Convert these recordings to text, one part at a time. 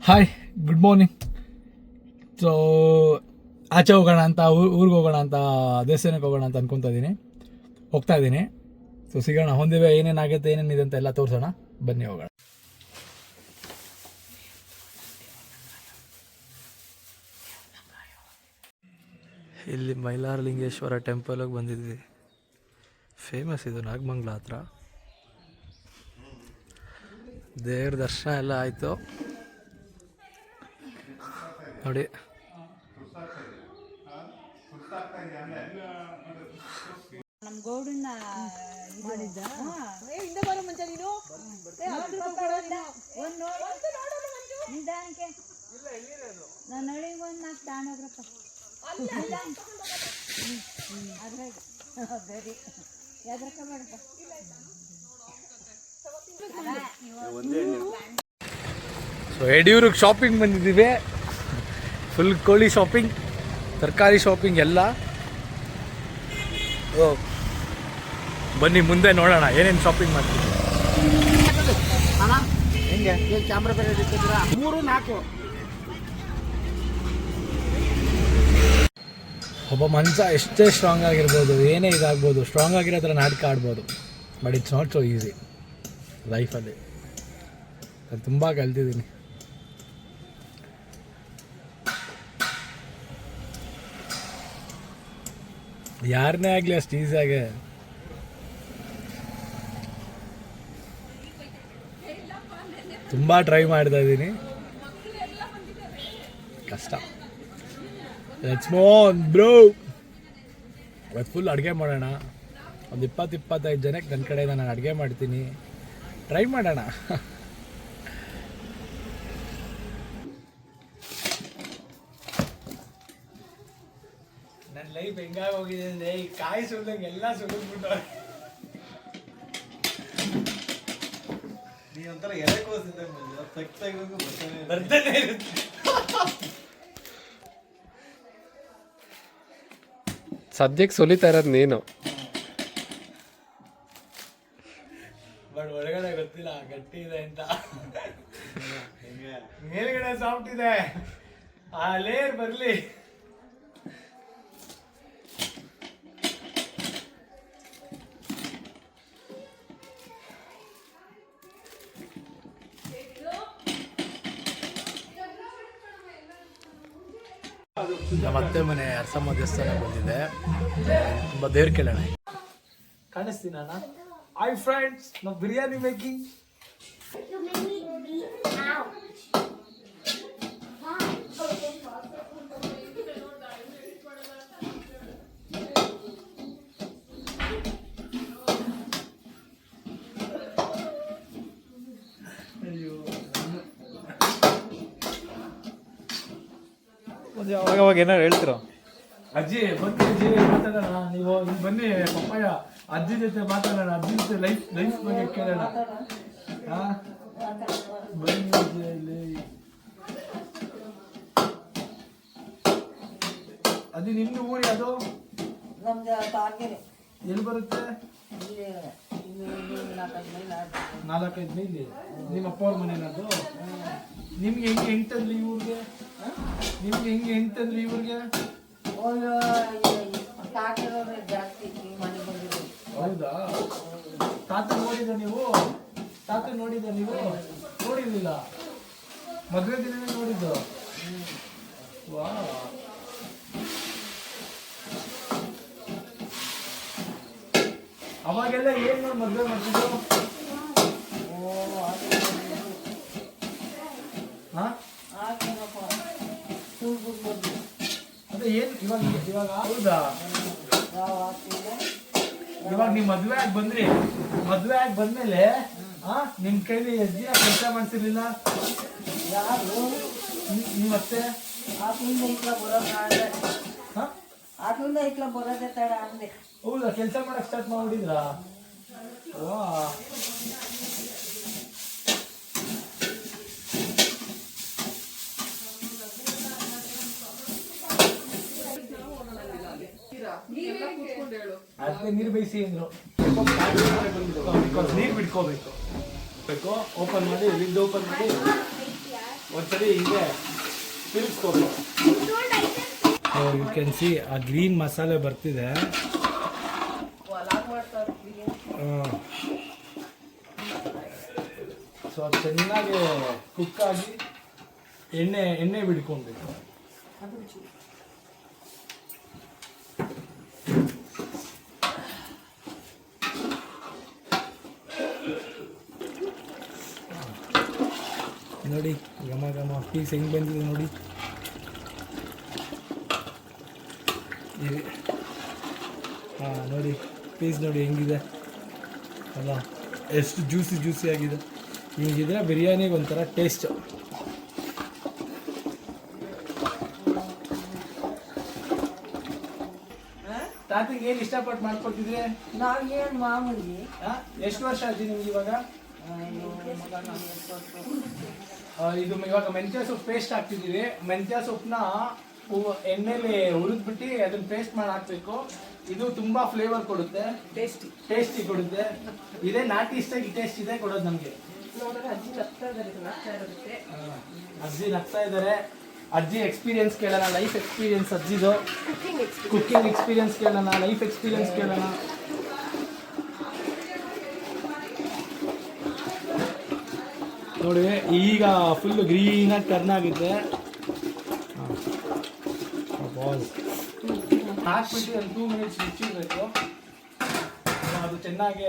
Hi, good morning. So ಆಚೆ ಹೋಗೋಣ ಅಂತ, ಊರಿಗೆ ಹೋಗೋಣ ಅಂತ, ದೇವಸ್ಥಾನಕ್ಕೆ ಹೋಗೋಣ ಅಂತ ಅನ್ಕೊತಾ ಇದ್ದೀನಿ. ಹೋಗ್ತಾ ಇದ್ದೀನಿ. ಸೊ ಸಿಗೋಣ, ಹೊಂದಿವೆ ಏನೇನಾಗುತ್ತೆ, ಏನೇನಿದೆ ಅಂತ ಎಲ್ಲ ತೋರಿಸೋಣ. ಬನ್ನಿ ಹೋಗೋಣ. ಇಲ್ಲಿ ಮೈಲಾರಲಿಂಗೇಶ್ವರ ಟೆಂಪಲ್ಗೆ ಬಂದಿದ್ವಿ. ಫೇಮಸ್ ಇದು ನಾಗಮಂಗಲ ಹತ್ರ. ದೇವ್ರ ದರ್ಶನ ಎಲ್ಲ ಆಯಿತು ನೋಡಿ. ನಮ್ಮ ಗೌಡನ್ನ ಮಾಡಿದ್ದ ಹಿಂದೆ ಬರೋ ಮುಂಚೆ ನೀನು ನಿಧಾನಕ್ಕೆ ನಾನು ಹಳಿಗೆ ಒಂದು ನಾಲ್ಕು ತಾಣೋಗ್ರಪ್ಪ ಅದ್ರಾಗ ಬರೀ ಯಾವ್ದ್ರಕ್ಕ ಮಾಡಪ್ಪ. ಸೊ ಯಡಿಯೂರಿಗೆ ಶಾಪಿಂಗ್ ಬಂದಿದ್ದೀವಿ. ಫುಲ್ ಕೋಳಿ ಶಾಪಿಂಗ್, ತರಕಾರಿ ಶಾಪಿಂಗ್ ಎಲ್ಲ. ಬನ್ನಿ ಮುಂದೆ ನೋಡೋಣ ಏನೇನು ಶಾಪಿಂಗ್ ಮಾಡ್ತೀವಿ. ಹೆಂಗೆ ಕ್ಯಾಮ್ರಾ ಬೇರೆ 3-4 ಒಬ್ಬ ಮನುಷ್ಯ ಎಷ್ಟೇ ಸ್ಟ್ರಾಂಗ್ ಆಗಿರ್ಬೋದು, ಏನೇ ಇದಾಗ್ಬೋದು, ಸ್ಟ್ರಾಂಗ್ ಆಗಿರೋ ಥರ ನಾಟಕ ಆಡ್ಬೋದು. But it's not so easy ಲೈಫಲ್ಲಿ. ನಾನು ತುಂಬ ಕಲ್ತಿದ್ದೀನಿ. ಯಾರನ್ನೇ ಆಗಲಿ ಅಷ್ಟು ಈಸಿಯಾಗೆ ತುಂಬ ಟ್ರೈ ಮಾಡ್ತಾ ಇದ್ದೀನಿ. ಕಷ್ಟ. Let's move on bro. ಇವತ್ತು ಫುಲ್ ಅಡುಗೆ ಮಾಡೋಣ. ಒಂದು 20-25 ಜನಕ್ಕೆ ನನ್ನ ಕಡೆಯಿಂದ ನಾನು ಅಡುಗೆ ಮಾಡ್ತೀನಿ. ಟ್ರೈ ಮಾಡೋಣ. ನನ್ನ ಲೈಫ್ ಹೆಂಗಾಗಿ ಹೋಗಿದೆ ಅಂದರೆ, ಈ ಕಾಯಿ ಸುಳ್ದಂಗೆ ಎಲ್ಲ ಸುಳಿದ್ಬಿಟ್ಟವ್ರೆ. ನೀ ಒಂಥರ ಎಲೆಕೋಸಿದ್ದ ಬರ್ತಾನೆ ಇರುತ್ತೆ. ಸದ್ಯಕ್ಕೆ ಸುಲಿತಾ ಇರೋದು ನೀನು. ಬಟ್ ಒಳಗಡೆ ಗೊತ್ತಿಲ್ಲ ಗಟ್ಟಿ ಇದೆ ಅಂತ. ಮೇಲ್ಗಡೆ ಸಾಫ್ಟ್ ಇದೆ. ಆ ಲೇಯರ್ ಬರಲಿ. ನಮ್ಮ ಅತ್ತೆ ಮನೆ ಅರಸಮ್ಮ ದೇವಸ್ಥಾನ ಬಂದಿದೆ. ತುಂಬ ದೇವ್ರ ಕೇಳೋಣ. ಕಾಣಿಸ್ತೀನಿ ಅಣ್ಣ. ಹಾಯ್ ಫ್ರೆಂಡ್ಸ್, ನಾವು ಬಿರಿಯಾನಿ ಮೇಕಿಂಗ್. ಅವಾಗ ಏನಾರು ಹೇಳ್ತಿರೋ. ಅಜ್ಜಿ ಬನ್ನಿ, ಅಜ್ಜಿ ಮಾತಾಡೋಣ. ನೀವು ಇಲ್ಲಿ ಬನ್ನಿ ಪಪ್ಪಾಯ. ಅಜ್ಜಿ ಜೊತೆ ಮಾತಾಡೋಣ. ಅಜ್ಜಿ ಜೊತೆ ಲೈಫ್ ಬಗ್ಗೆ ಕೇಳೋಣ. ಬನ್ನಿ ಅಜ್ಜಿ ಇಲ್ಲಿ. ಅಜ್ಜಿ ನಿಮ್ದು ಊರಿ ಅದು? ನಮ್ದು ತಾರ್ಗೆರೆ. ಎಲ್ಲಿ ಬರುತ್ತೆ? 4-5 ಮೈಲಿ. ನಿಮ್ಮ ಅಪ್ಪ ಅವ್ರ ಮನೆನದು? ನಿಮ್ಗೆ ಹೆಂಗ್ ತಂದ್ಲಿ ಈ ಊರಿಗೆ? ನಿಮ್ಗೆ ಹೆಂಗ್ ತಂದ್ಲಿ ಈ ಊರಿಗೆ? ಜಾಸ್ತಿ ಮನೆ ಬಂದಿದೆ. ಹೌದಾ? ತಾತ ನೋಡಿದ ನೀವು? ತಾತ ನೋಡಿದ ನೀವು? ನೋಡಿರ್ಲಿಲ್ಲ? ಮದುವೆ ದಿನನೇ ನೋಡಿದ್ದು? ವಾ. ಅವಾಗೆಲ್ಲ ಏನ್ ನೋಡಿ ಮದುವೆ ಮಾಡ್ತಿದ್ರು? ಅದೇ ಏನ್ ಇವಾಗ ಹೌದಾ? ಇವಾಗ ನೀವು ಮದ್ವೆ ಆಗಿ ಬಂದ್ರಿ. ಮದ್ವೆ ಆಗಿ ಬಂದ್ಮೇಲೆ ನಿಮ್ ಕೈಲಿ ಎಷ್ಟು ದಿನ ಕೆಲಸ ಮಾಡ್ತಿರ್ಲಿಲ್ಲ? ಯಾರು ನಿಮ್ಮತ್ತೆ ಆಕಿಂದ ಇಟ್ಲ ಬರೋದೇ ತಡ ಅಂದೆ. ಹೌದಾ? ಕೆಲಸ ಮಾಡಕ್ ಸ್ಟಾರ್ಟ್ ಮಾಡ್ಬಿಟ್ಟಿದ್ರಾ? ವಾ. ಅದಕ್ಕೆ ನೀರು ಬೇಯಿಸಿ ಅಂದ್ರು. ನೀರು ಬಿಟ್ಕೋಬೇಕು. ಓಪನ್ ಮಾಡಿ ಲಿಡ್ ಓಪನ್ ಮಾಡಿ ಒಂದ್ಸರಿ ಇದೆ ತಿರುಗಿಸ್ಬೇಕು. ಯು ಕ್ಯಾನ್ ಸಿ ಆ ಗ್ರೀನ್ ಮಸಾಲೆ ಬರ್ತಿದೆ. ಸೊ ಅದು ಚೆನ್ನಾಗಿ ಕುಕ್ಕಾಗಿ ಎಣ್ಣೆ ಬಿಡ್ಕೊಬೇಕು. ನೋಡಿ ಘಮ ಘಮ ಪೀಸ್ ಹೆಂಗೆ ಬಂದಿದೆ ನೋಡಿ. ಹಾಂ ನೋಡಿ ಪೀಸ್ ನೋಡಿ ಹೆಂಗಿದೆ ಅಲ್ಲ, ಎಷ್ಟು ಜ್ಯೂಸಿ ಆಗಿದೆ. ಹಿಂಗಿದ್ರೆ ಬಿರಿಯಾನಿಗೆ ಒಂಥರ ಟೇಸ್ಟು. ಸ್ಟಾರ್ಟಿಂಗ್ ಏನು ಇಷ್ಟಪಟ್ಟು ಮಾಡ್ಕೊತಿದ್ರೆ? ನಾವೇನು ಮಾಮೂಲಿ ಎಷ್ಟು ವರ್ಷ ಆಯ್ತು ನಿಮ್ಗೆ ಇವಾಗ? ಇದು ಇವಾಗ ಮೆಂತ್ಯ ಸೊಪ್ಪು ಪೇಸ್ಟ್ ಹಾಕ್ತಿದ್ದೀವಿ. ಮೆಂತ್ಯ ಸೊಪ್ಪನ್ನ ಎಣ್ಣೆಲಿ ಹುರಿದ್ಬಿಟ್ಟು ಅದನ್ನ ಪೇಸ್ಟ್ ಮಾಡಿ ಹಾಕ್ಬೇಕು. ಇದು ತುಂಬಾ ಫ್ಲೇವರ್ ಕೊಡುತ್ತೆ, ಟೇಸ್ಟಿ ಕೊಡುತ್ತೆ. ಇದೇ ನಾಟಿ ಸ್ಟೈಲ್ ಟೇಸ್ಟ್ ಇದೆ ಕೊಡೋದು ನಮಗೆ. ಅಜ್ಜಿ ನಗ್ತಾ ಇದ್ದಾರೆ. ಅಜ್ಜಿ ಎಕ್ಸ್ಪೀರಿಯನ್ಸ್ ಕೇಳೋಣ, ಲೈಫ್ ಎಕ್ಸ್ಪೀರಿಯನ್ಸ್ ಅಜ್ಜಿದು. ಕುಕಿಂಗ್ ಎಕ್ಸ್ಪೀರಿಯನ್ಸ್ ಕೇಳೋಣ, ಲೈಫ್ ಎಕ್ಸ್ಪೀರಿಯನ್ಸ್ ಕೇಳೋಣ. ನೋಡಿ ಈಗ ಫುಲ್ ಗ್ರೀನಾಗಿ ಟರ್ನ್ ಆಗಿದೆ. ಹಾಕ್ಬಿಟ್ಟು ಒಂದು 2 ಮಿನಿಟ್ಸ್ ಮುಚ್ಚಿರ್ಬೇಕು. ಅದು ಚೆನ್ನಾಗಿ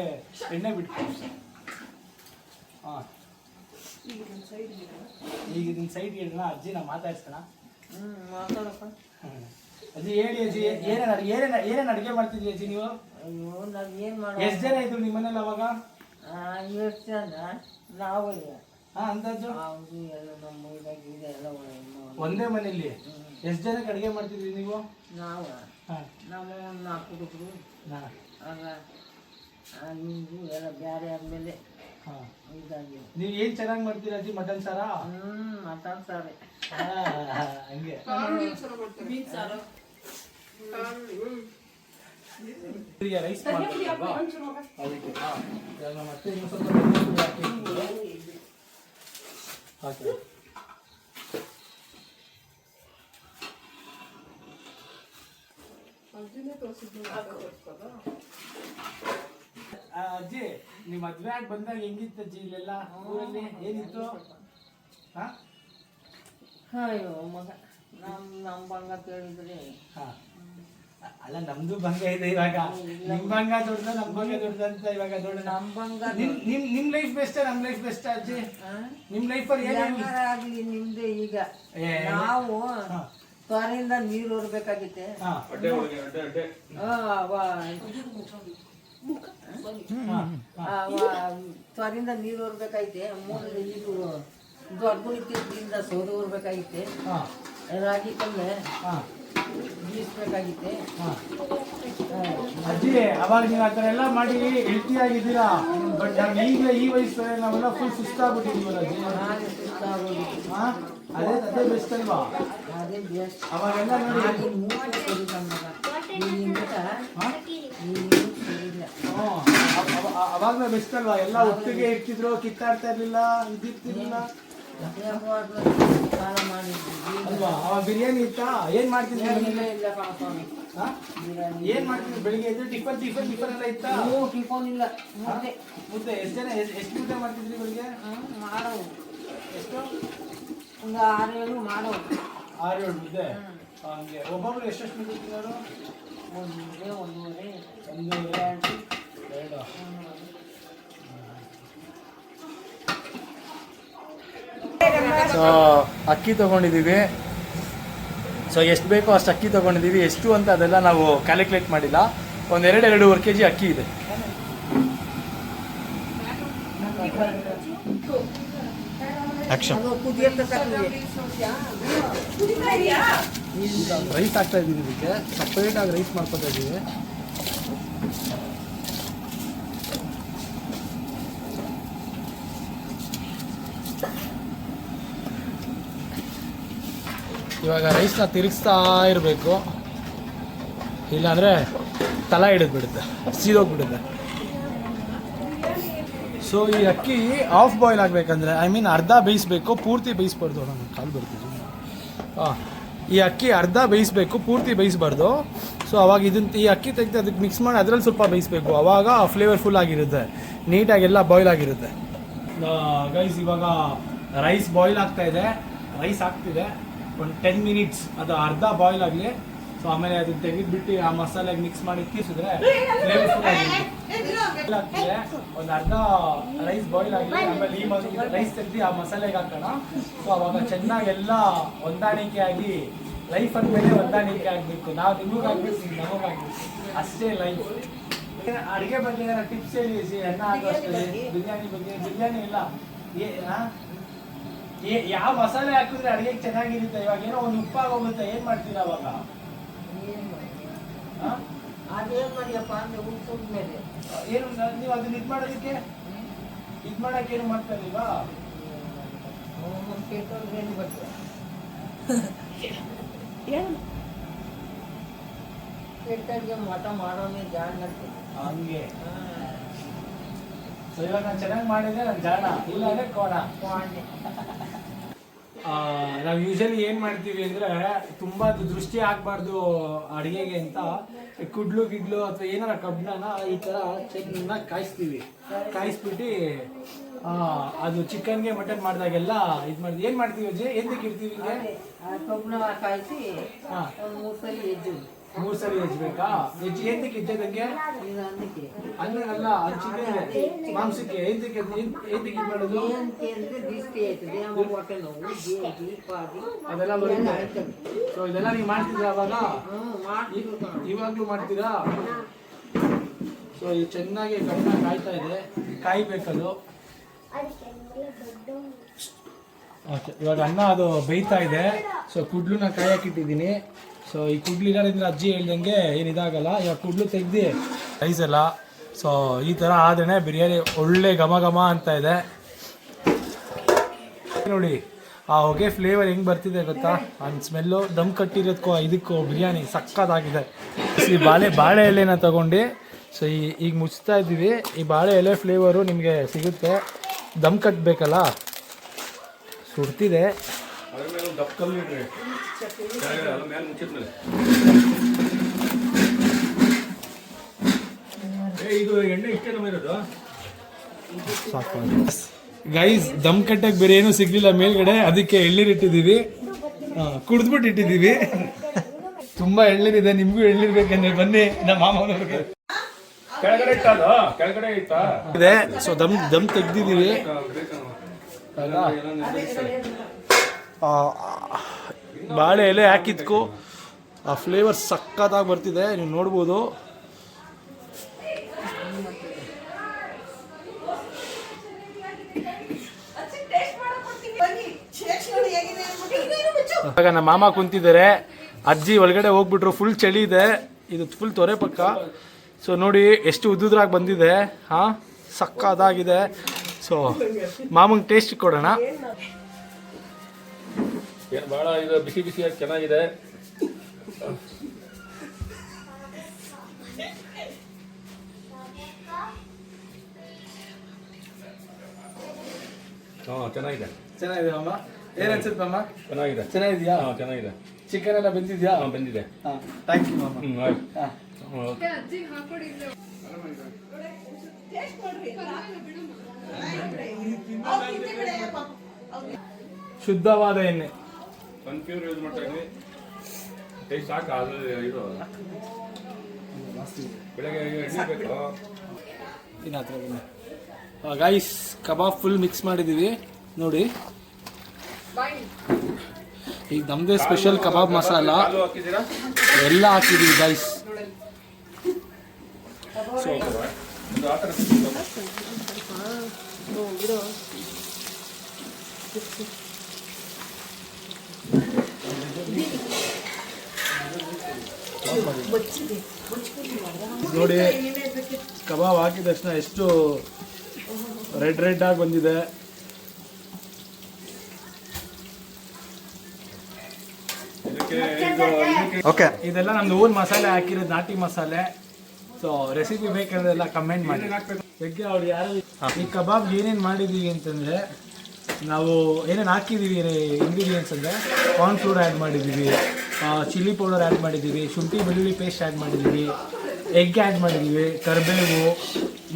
ಎಣ್ಣೆ ಬಿಟ್ಕೊಂಡು ಹಾಂ ಈಗ ಇದನ್ನ ಸೈಡ್ಗೆ ಇಡೋಣ. ಅಜ್ಜಿನ ಮಾತಾಡ್ಸೋಣ. ಅಜ್ಜಿ ಹೇಳಿ ಅಜ್ಜಿ, ಏನೇನು ಅಡುಗೆ ಮಾಡ್ತಿದ್ರಿ ಅಜ್ಜಿ ನೀವು? ಎಷ್ಟು ಜನ ಇದ್ರು ನಿಮ್ಮ ಮನೇಲಿ ಅವಾಗ? ಅಂದಾಜು ಒಂದೇ ಮನೆಯಲ್ಲಿ ಎಷ್ಟು ಜನಕ್ಕೆ ಅಡುಗೆ ಮಾಡ್ತಿದ್ರಿ ನೀವು? ನಾವು ನಮ್ಮ 4 ಹುಡುಗರು ಆಗ ನಿಮಗೂ ಎಲ್ಲ ಬೇರೆ ಆದಮೇಲೆ ಇದಾಗಿ. ನೀವು ಏನು ಚೆನ್ನಾಗಿ ಮಾಡ್ತೀರಾ ಅಜ್ಜಿ? ಮಟನ್ ಸಾರಾ? ಮಟನ್ ಸಾರೇ ಹಂಗೆ. ರೈಸ್ ಮಾಡ್ತೀರಾ ಅದಕ್ಕೆ? ಮತ್ತೆ ಇನ್ನೂ ಸ್ವಲ್ಪ ಹಾಕಿ. ಅಜ್ಜಿ ನಿಮ್ಮ ಮದ್ವೆ ಆಗಿ ಬಂದಾಗ ಹೆಂಗಿತ್ತು ಅಜ್ಜಿ ಇಲ್ಲೆಲ್ಲ ಊರಲ್ಲಿ? ಏನಿತ್ತು? ಅಯ್ಯೋ ಮಗ, ನಮ್ಮ ಬಂಗ ಕೇಳಿದ್ರೆ ಅಲ್ಲ ನಮ್ದು ಭಂಗ ಇದೆ ಇವಾಗ. ನಿಮ್ ಭಂಗ ದೊಡ್ಡದ, ನಮ್ ಭಂಗ ದೊಡ್ಡದಂತ ಇವಾಗ ದೊಡ್ಡ. ನಮ್ಮ ಬಂಗ ನಿಮ್ ಲೈಫ್ ಬೆಸ್ಟ್, ನಮ್ ಲೈಫ್ ಬೆಸ್ಟ್ ಅಜ್ಜಿ? ನಿಮ್ ಲೈಫ್ ಅಲ್ಲಿ ಆಗ್ಲಿ ನಿಮ್ದೆ. ಈಗ ನಾವು ತ್ವರೆಯಿಂದ ನೀರು ಹೊರಬೇಕಾಗಿತ್ತೆ. ತ್ವರೆಯಿಂದ ನೀರು ಹೊರಬೇಕಾಯ್ತೆ. ಮೂರಲ್ಲಿ ಇದು ದೊಡ್ಡ ತೀರ್ದಿಂದ ಸೋದು ಹೊರಬೇಕಾಗಿತ್ತೆ. ರಾಗಿ ಕಲ್ಲೆ ಬೀಸ್ಬೇಕಾಗಿತ್ತೆ. ಅಜ್ಜಿ ಅವಾಗ ನೀವು ಆ ಥರ ಎಲ್ಲ ಮಾಡಿ ಹೆಲ್ತಿ ಆಗಿದ್ದೀರಾ. ಬಟ್ ಈಗ ಈ ವಯಸ್ಸಲ್ಲಿ ನಾವೆಲ್ಲ ಫುಲ್ ಸುಸ್ತಾಗ್ಬಿಟ್ಟಿದ್ದೀವಲ್ಲ ಅಜ್ಜಿ. ಅದೇ ಬೆಸ್ಟ್ ಅಲ್ವಾ? ಅದೇ ಬೆಸ್ಟ್. ಅವಾಗೆಲ್ಲ ನೋಡಿ ಅವಾಗಲೇ ಬೆಸ್ಟ್ ಅಲ್ವಾ? ಎಲ್ಲ ಒಟ್ಟಿಗೆ ಇರ್ತಿದ್ರು, ಕಿತ್ತಾಡ್ತಾ ಇರ್ಲಿಲ್ಲ, ಇದ್ದಿರ್ತಿರ್ಲಿಲ್ಲ ಅಲ್ವಾ? ಅವಾಗ ಬಿರಿಯಾನಿ ಇತ್ತಾ? ಏನ್ ಮಾಡ್ತಿದ್ರಿ? ಏನ್ ಮಾಡ್ತಿದ್ರಿ ಬೆಳಿಗ್ಗೆ ಎದ್ದು? ಟಿಫನ್ ಎಲ್ಲ ಇತ್ತಾ? ಟಿಫನ್ ಇಲ್ಲ, ಮುದ್ದೆ. ಎಷ್ಟು ಮುದ್ದೆ ಮಾಡ್ತಿದ್ರಿ ಬೆಳಿಗ್ಗೆ? ಮಾಡೋವು ಎಷ್ಟು? ಒಂದು 6-7 ಮಾಡೋವು. 6-7 ಮುದ್ದೆ. ಹಂಗೆ ಒಬ್ಬೊಬ್ರು ಎಷ್ಟೆಷ್ಟು ಮುದ್ದೆ ತಿನ್ನೋರು? 1 ಮುದ್ದೆ, 1.5, 2. ಸೊ ಅಕ್ಕಿ ತೊಗೊಂಡಿದ್ದೀವಿ. ಸೊ ಎಷ್ಟು ಬೇಕೋ ಅಷ್ಟು ಅಕ್ಕಿ ತೊಗೊಂಡಿದ್ದೀವಿ. ಎಷ್ಟು ಅಂತ ಅದೆಲ್ಲ ನಾವು ಕ್ಯಾಲ್ಕುಲೇಟ್ ಮಾಡಿಲ್ಲ. ಒಂದು 2-2.5 kg ಅಕ್ಕಿ ಇದೆ. ರೈಸ್ ಹಾಕ್ತಾ ಇದ್ದೀವಿ. ಇದಕ್ಕೆ ಸಪ್ರೇಟಾಗಿ ರೈಸ್ ಮಾಡ್ಕೊತಾ ಇದ್ದೀವಿ. ಇವಾಗ ರೈಸ್ನ ತಿರುಗಿಸ್ತಾ ಇರಬೇಕು, ಇಲ್ಲಾಂದರೆ ತಲ ಹಿಡಿದ್ಬಿಡುತ್ತೆ, ಸೀದೋಗ್ಬಿಡುತ್ತೆ. ಸೊ ಈ ಅಕ್ಕಿ ಹಾಫ್ ಬಾಯ್ಲ್ ಆಗಬೇಕಂದ್ರೆ ಐ ಮೀನ್ ಅರ್ಧ ಬೇಯಿಸ್ಬೇಕು, ಪೂರ್ತಿ ಬೇಯಿಸ್ಬಾರ್ದು. ನಮ್ಮ ಕಾಲು ಬರ್ತೀವಿ. ಈ ಅಕ್ಕಿ ಅರ್ಧ ಬೇಯಿಸ್ಬೇಕು, ಪೂರ್ತಿ ಬೇಯಿಸ್ಬಾರ್ದು. ಸೊ ಅವಾಗ ಈ ಅಕ್ಕಿ ತೆಗೆದು ಅದಕ್ಕೆ ಮಿಕ್ಸ್ ಮಾಡಿ ಅದರಲ್ಲಿ ಸ್ವಲ್ಪ ಬೇಯಿಸ್ಬೇಕು. ಅವಾಗ ಫ್ಲೇವರ್ಫುಲ್ ಆಗಿರುತ್ತೆ, ನೀಟಾಗೆಲ್ಲ ಬಾಯ್ಲ್ ಆಗಿರುತ್ತೆ. ಗೈಸ್ ಇವಾಗ ರೈಸ್ ಬಾಯ್ಲ್ ಆಗ್ತಾ ಇದೆ, ರೈಸ್ ಆಗ್ತಿದೆ. ಒಂದು 10 ಮಿನಿಟ್ಸ್ ಅದು ಅರ್ಧ ಬಾಯ್ಲ್ ಆಗಲಿ. ಸೊ ಆಮೇಲೆ ಅದನ್ನ ತೆಗೆದ್ಬಿಟ್ಟು ಆ ಮಸಾಲೆಗೆ ಮಿಕ್ಸ್ ಮಾಡಿ ತಿರ್ಸಿದ್ರೆ ಫ್ಲೇವರ್ಫುಲ್ ಆಗ್ತಿದೆ. ಒಂದು ಅರ್ಧ ರೈಸ್ ಬಾಯ್ಲ್ ಆಗಲಿ, ಆಮೇಲೆ ಈ ರೈಸ್ ತೆಗೆದು ಆ ಮಸಾಲೆಗೆ ಹಾಕೋಣ. ಸೊ ಅವಾಗ ಚೆನ್ನಾಗೆಲ್ಲ ಹೊಂದಾಣಿಕೆ ಆಗಿ, ಲೈಫ್ ಅಂದಮೇಲೆ ಹೊಂದಾಣಿಕೆ ಆಗಬೇಕು. ನಾವು ನಿಮಗಾಗ್ಬೇಕು, ನಮಗಾಗ್ಬೇಕು, ಅಷ್ಟೇ ಲೈಫ್. ಅಡುಗೆ ಬಗ್ಗೆ ಏನಾರ ಟಿಪ್ಸ್ ಹೇಳಿ, ಅನ್ನ ಆಗೋಷ್ಟೇ. ಬಿರಿಯಾನಿ ಬಗ್ಗೆ, ಬಿರಿಯಾನಿ ಇಲ್ಲ, ಯಾವ ಮಸಾಲೆ ಹಾಕಿದ್ರೆ ಅಡುಗೆಗೆ ಚೆನ್ನಾಗಿರುತ್ತೆ. ಇವಾಗ ಏನೋ ಒಂದು ಉಪ್ಪಾಗೋಗುತ್ತೆ, ಏನ್ ಮಾಡ್ತೀರಾ ಅವಾಗ? ಏನು ನೀವು ಅದನ್ನ ಇದು ಮಾಡೋದಕ್ಕೆ ಏನು ಮಾಡ್ತಾ ಇಲ್ವಾ? ಹಂಗೆ ಇವಾಗ ನಾನು ಚೆನ್ನಾಗಿ ಮಾಡಿದ್ರೆ ನಾನು ಜಾಣ, ಇಲ್ಲ ಅಂದ್ರೆ ಕೋಣ. ನಾವು ಯೂಶಲಿ ಏನು ಮಾಡ್ತೀವಿ ಅಂದರೆ, ತುಂಬ ದೃಷ್ಟಿ ಆಗಬಾರ್ದು ಅಡುಗೆಗೆ ಅಂತ ಕುಡ್ಲು ಗಿಡ್ಲು ಅಥವಾ ಏನಾರ ಕಬ್ಬನ್ನ ಈ ಥರ ಚೆನ್ನಾಗಿ ಕಾಯಿಸ್ಬಿಟ್ಟು ಅದು ಚಿಕನ್ಗೆ ಮಟನ್ ಮಾಡಿದಾಗೆಲ್ಲ ಇದು ಮಾಡ್ತೀವಿ. ಏನು ಮಾಡ್ತೀವಿ ಅಜ್ಜಿ? ಎಂದಕ್ಕೆ ಇಡ್ತೀವಿ? ಹಾಂ, 3 ಸಲ ಹೆಜ್ಬೇಕಾ? ಎಂದಕ್ಕೆ ಇದ್ದದಂಗೆ ಅಲ್ಲ, ಅದು ಚಿಕನ್ ಮಾಂಸಕ್ಕೆ ಎಂದಕ್ಕೆ ಇದು ಮಾಡೋದು? ಅದೆಲ್ಲ ಬರುತ್ತೆ. ಸೊ ಇದೆಲ್ಲ ನೀವು ಮಾಡ್ತಿದ್ದೀರಾ ಅವಾಗ? ಇವಾಗ್ಲೂ ಮಾಡ್ತೀರಾ? ಸೊ ಇದು ಚೆನ್ನಾಗಿ ಕಣ್ಣ ಕಾಯ್ತಾ ಇದೆ, ಕಾಯ್ಬೇಕದು. ಓಕೆ, ಇವಾಗ ಅನ್ನ ಅದು ಬೇಯ್ತಾ ಇದೆ. ಸೊ ಕುಡ್ಲುನ ಕಾಯಕ್ಕಿಟ್ಟಿದ್ದೀನಿ. ಸೊ ಈ ಕುಡ್ಲು ಇರೋದ್ರಿಂದ ಅಜ್ಜಿ ಹೇಳ್ದಂಗೆ ಏನಿದಾಗಲ್ಲ. ಇವಾಗ ಕುಡ್ಲು ತೆಗ್ದು ರೈಸ್ ಎಲ್ಲ ಸೊ ಈ ಥರ ಆದ್ರೆ ಬಿರಿಯಾನಿ ಒಳ್ಳೆ ಘಮ ಘಮ ಅಂತ ಇದೆ ನೋಡಿ. ಆ ಹೊಗೆ ಫ್ಲೇವರ್ ಹೆಂಗೆ ಬರ್ತಿದೆ ಗೊತ್ತಾ? ಒಂದು ಸ್ಮೆಲ್ಲು ದಮ್ ಕಟ್ಟಿರೋದಕ್ಕೂ ಇದಕ್ಕೂ ಬಿರಿಯಾನಿ ಸಕ್ಕತ್ತಾಗಿದೆ. ಈ ಬಾಳೆ ಎಲೆನ ತಗೊಂಡು ಸೊ ಈಗ ಮುಚ್ತಾ ಇದ್ದೀವಿ. ಈ ಬಾಳೆ ಎಲೆ ಫ್ಲೇವರು ನಿಮಗೆ ಸಿಗುತ್ತೆ. ದಮ್ ಕಟ್ಟಬೇಕಲ್ಲ, ಸುಡ್ತಿದೆ. ಗೈಸ್ ದಮ್ ಕಟ್ಟಕ್ಕೆ ಬೇರೆ ಏನೂ ಸಿಗ್ಲಿಲ್ಲ ಮೇಲ್ಗಡೆ, ಅದಕ್ಕೆ ಎಳ್ನೀರು ಇಟ್ಟಿದ್ದೀವಿ. ಕುಡಿದ್ಬಿಟ್ಟು ಇಟ್ಟಿದ್ದೀವಿ. ತುಂಬಾ ಎಳ್ನೀರಿದೆ, ನಿಮ್ಗೂ ಎಳ್ನೀರು ಬೇಕಂದ್ರೆ ಬನ್ನಿ ನಮ್ಮ ಮಾಮನವ್ರಿಗೆ. ಕೆಳಗಡೆ ಇದೆ. ಸೊ ದಮ್ ತೆಗ್ದಿದ್ದೀವಿ. ಬಾಳೆ ಎಲೆ ಹಾಕಿದ್ಕು ಆ ಫ್ಲೇವರ್ ಸಕ್ಕತ್ತಾಗಿ ಬರ್ತಿದೆ, ನೀವು ನೋಡ್ಬೋದು. ಇವಾಗ ನಮ್ಮ ಮಾಮ ಕುಂತಿದ್ದಾರೆ, ಅಜ್ಜಿ ಒಳಗಡೆ ಹೋಗ್ಬಿಟ್ರು. ಫುಲ್ ಚಳಿ ಇದೆ, ಇದು ಫುಲ್ ತೊರೆ ಪಕ್ಕ. ಸೊ ನೋಡಿ ಎಷ್ಟು ಉದ್ದುದ್ರಾಗಿ ಬಂದಿದೆ. ಹಾಂ, ಸಕ್ಕತ್ತಾಗಿದೆ. ಸೊ ಮಾಮಂಗೆ ಟೇಸ್ಟ್ ಕೊಡೋಣ. ಭಾಳ ಇದು ಬಿಸಿ ಬಿಸಿಯಾಗಿ ಚೆನ್ನಾಗಿದೆ. ಚೆನ್ನಾಗಿದೆ. ಚೆನ್ನಾಗಿದೆ ಅಮ್ಮ. ಏನ್ ಅನ್ಸುತ್ತೆ ಅಮ್ಮ? ಚೆನ್ನಾಗಿದೆ. ಚೆನ್ನಾಗಿದ್ಯಾ? ಚೆನ್ನಾಗಿದೆ. ಚಿಕನ್ ಎಲ್ಲ ಬಂದಿದ್ಯಾ? ಬಂದಿದೆ. ಥ್ಯಾಂಕ್ ಯು ಅಮ್ಮ. ಶುದ್ಧವಾದ ಎಣ್ಣೆ ಸನ್ಪ್ಯೂರ್ ಯೂಸ್ ಮಾಡ್ತಾ ಇದ್ವಿ. ಟೇಸ್ಟ್ ಸಾಕು. ಅದು ಇದು ಬೆಳಗ್ಗೆ ಎಣ್ಣೆ ಬೇಕು. ಗೈಸ್ ಕಬಾಬ್ ಫುಲ್ ಮಿಕ್ಸ್ ಮಾಡಿದ್ದೀವಿ ನೋಡಿ. ಈಗ ನಮ್ಮದೇ ಸ್ಪೆಷಲ್ ಕಬಾಬ್ ಮಸಾಲ ಎಲ್ಲ ಹಾಕಿದ್ದೀವಿ ಗೈಸ್. ಸೊ ನೋಡಿ ಕಬಾಬ್ ಹಾಕಿದ ತಕ್ಷಣ ಎಷ್ಟು ರೆಡ್ ಆಗಿ ಬಂದಿದೆ. ಓಕೆ, ಇದೆಲ್ಲ ನಮ್ದು ಓನ್ ಮಸಾಲೆ ಹಾಕಿರೋದು, ನಾಟಿ ಮಸಾಲೆ. ಸೊ ರೆಸಿಪಿ ಬೇಕಂದ್ರೆ ಎಲ್ಲ ಕಮೆಂಟ್ ಮಾಡಿ. ಬೆಗ್ಗೆ ಅವ್ರು ಯಾರು ಈ ಕಬಾಬ್ ಏನೇನು ಮಾಡಿದ್ದೀವಿ ಅಂತಂದರೆ, ನಾವು ಏನೇನು ಹಾಕಿದ್ದೀವಿ ಇಂಗ್ರೀಡಿಯೆಂಟ್ಸ್ ಅಂದರೆ ಕಾರ್ನ್ ಫ್ಲೋರ್ ಆ್ಯಡ್ ಮಾಡಿದ್ದೀವಿ, ಚಿಲ್ಲಿ ಪೌಡರ್ ಆ್ಯಡ್ ಮಾಡಿದ್ದೀವಿ, ಶುಂಠಿ ಬೆಳ್ಳುಳ್ಳಿ ಪೇಸ್ಟ್ ಆ್ಯಡ್ ಮಾಡಿದ್ದೀವಿ, ಎಗ್ ಆ್ಯಡ್ ಮಾಡಿದ್ದೀವಿ, ಕರಿಬೇವು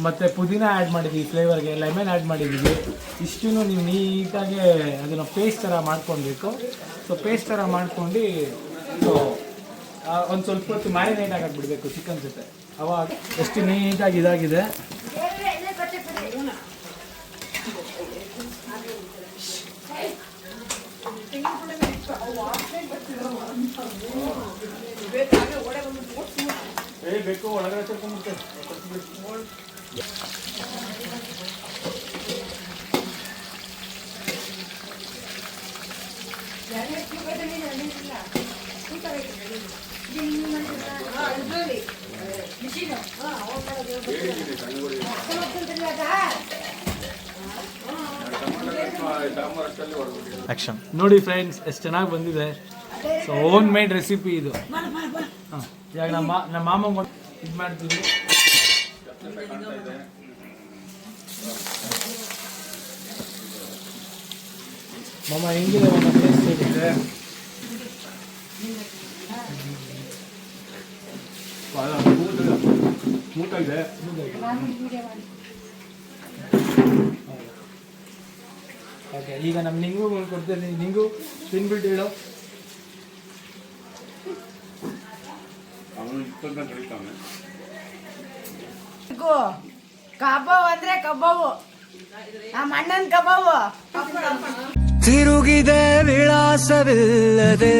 ಮತ್ತು ಪುದೀನ ಆ್ಯಡ್ ಮಾಡಿದ್ದೀವಿ, ಫ್ಲೇವರ್ಗೆ ಲೆಮನ್ ಆ್ಯಡ್ ಮಾಡಿದ್ದೀವಿ. ಇಷ್ಟೂ ನೀವು ನೀಟಾಗಿ ಅದನ್ನು ಪೇಸ್ಟ್ ಥರ ಮಾಡ್ಕೊಳ್ಬೇಕು. ಸೊ ಪೇಸ್ಟ್ ಥರ ಮಾಡ್ಕೊಂಡು ಸೊ ಒಂದು ಸ್ವಲ್ಪ ಹೊತ್ತು ಮ್ಯಾರಿನೇಟ್ ಆಗಿಬಿಡ್ಬೇಕು ಚಿಕನ್ ಜೊತೆ. ಅವಾಗ ಎಷ್ಟು ನೀಟಾಗಿ ಇದಾಗಿದೆ. ಬೇಕು ಒಳಗಡೆ ತಗೊಂಡ್ಬಿಡ್ತೇವೆ. ಆಕ್ಷನ್ ನೋಡಿ ಫ್ರೆಂಡ್ಸ್, ಎಷ್ಟು ಚೆನ್ನಾಗಿ ಬಂದಿದೆ. ಸೊ ಓನ್ ಮೇಡ್ ರೆಸಿಪಿ ಇದು. ಹಾಂ, ಇವಾಗ ನಮ್ಮ ಮಾಮ ಇದು ಮಾಡ್ತೀವಿ. ಮಾಮ ಹೆಂಗಿದೆ ಟೇಸ್ಟ್ ಹೇಗಿದೆ? ಸ್ಮೂತಾಗಿದೆ. ಓಕೆ, ಈಗ ನಮ್ಮ ನಿಂಗು ಕೊಡ್ತೇನೆ. ನಿಂಗು ತಿನ್ಬಿಟ್ಟು ಹೇಳು. ಅವನು ಇಷ್ಟೊಂದು ಕಡಿತಾವನೆ. ಕಬಾಬ್ ಅಂದ್ರೆ ಕಬಾಬು, ನಮ್ಮ ಅಣ್ಣನ ಕಬಾಬು. ತಿರುಗಿದೆ ವಿಳಾಸವಿಲ್ಲದೆ